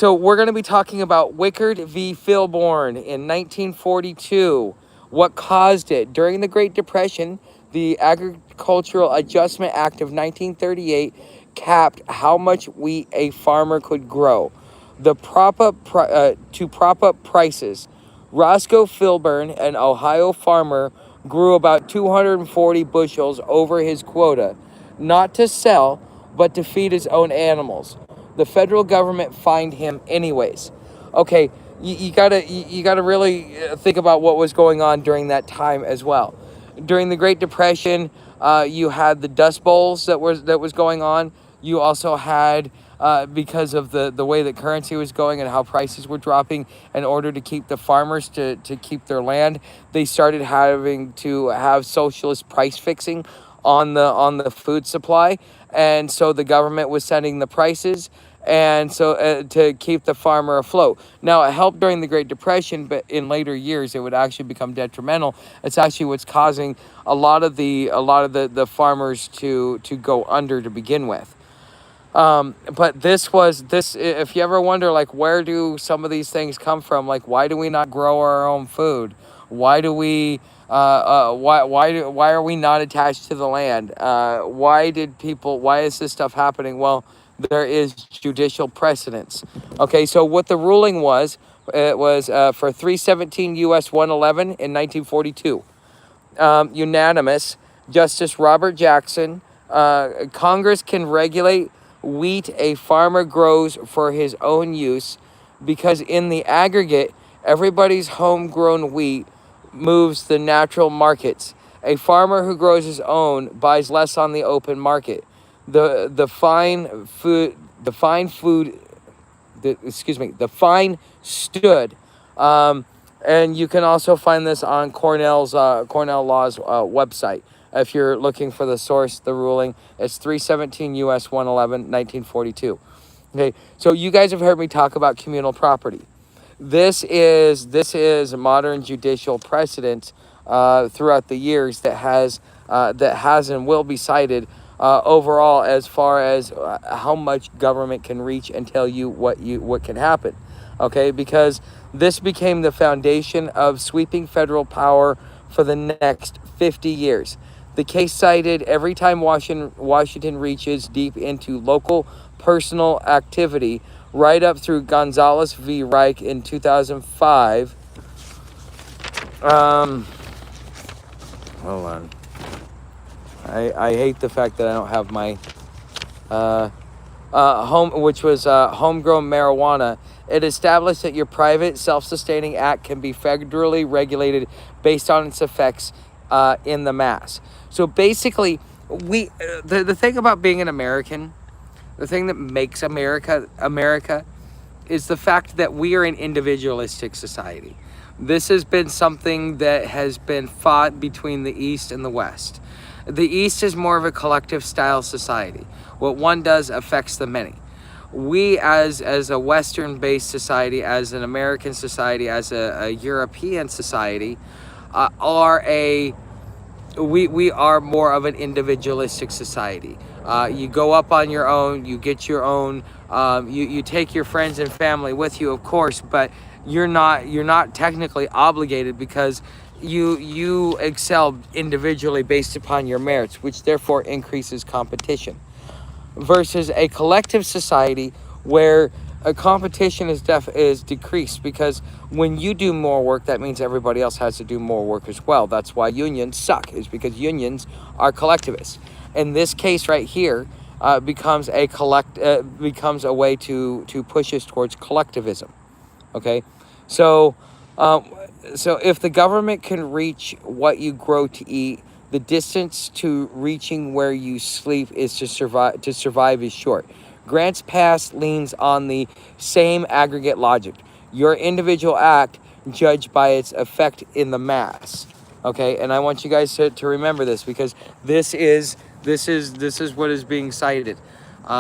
So we're going to be talking about Wickard v. Filborn in 1942. What caused it? During the Great Depression, the Agricultural Adjustment Act of 1938 capped how much wheat a farmer could grow. To prop up prices, Roscoe Filburn, an Ohio farmer, grew about 240 bushels over his quota, not to sell, but to feed his own animals. The federal government fined him anyways. Okay, you gotta really think about what was going on during that time as well. During the Great Depression, you had the Dust Bowls that was going on. You also had because of the way that currency was going and how prices were dropping, in order to keep the farmers to keep their land, they started having to have socialist price fixing on the food supply, and so the government was setting the prices, and so to keep the farmer afloat. Now, it helped during the Great Depression, but in later years it would actually become detrimental. It's actually what's causing a lot of the farmers to go under to begin with. But this, if you ever wonder, like, where do some of these things come from? Like, why do we not grow our own food? Why do we, why are we not attached to the land? Why is this stuff happening? Well, there is judicial precedence. Okay, so what the ruling was, it was for 317 U.S. 111 in 1942. Unanimous. Justice Robert Jackson. Congress can regulate wheat a farmer grows for his own use because in the aggregate, everybody's homegrown wheat moves the natural markets. A farmer who grows his own buys less on the open market. The fine stood. And you can also find this on Cornell Law's website. If you're looking for the source, the ruling, it's 317 U.S. 111, 1942. Okay, so you guys have heard me talk about communal property. This is modern judicial precedent throughout the years that has and will be cited overall, as far as how much government can reach and tell you what can happen. Okay, because this became the foundation of sweeping federal power for the next 50 years. The case cited every time Washington reaches deep into local personal activity, right up through Gonzalez v. Reich in 2005. Hold on. I hate the fact that I don't have my homegrown marijuana. It established that your private self-sustaining act can be federally regulated based on its effects in the mass. So basically, the thing about being an American, the thing that makes America is the fact that we are an individualistic society. This has been something that has been fought between the East and the West. The East is more of a collective style society. What one does affects the many. We as a Western-based society, as an American society, as a European society, we are more of an individualistic society. You go up on your own, you get your own, you take your friends and family with you, of course, but you're not technically obligated, because you excel individually based upon your merits, which therefore increases competition. Versus a collective society where a competition is decreased, because when you do more work, that means everybody else has to do more work as well. That's why unions suck, is because unions are collectivists. In this case right here, becomes a way to push us towards collectivism. Okay, so if the government can reach what you grow to eat, the distance to reaching where you sleep is to survive is short. Grants Pass leans on the same aggregate logic. Your individual act judged by its effect in the mass. Okay, and I want you guys to remember this, because this is what is being cited.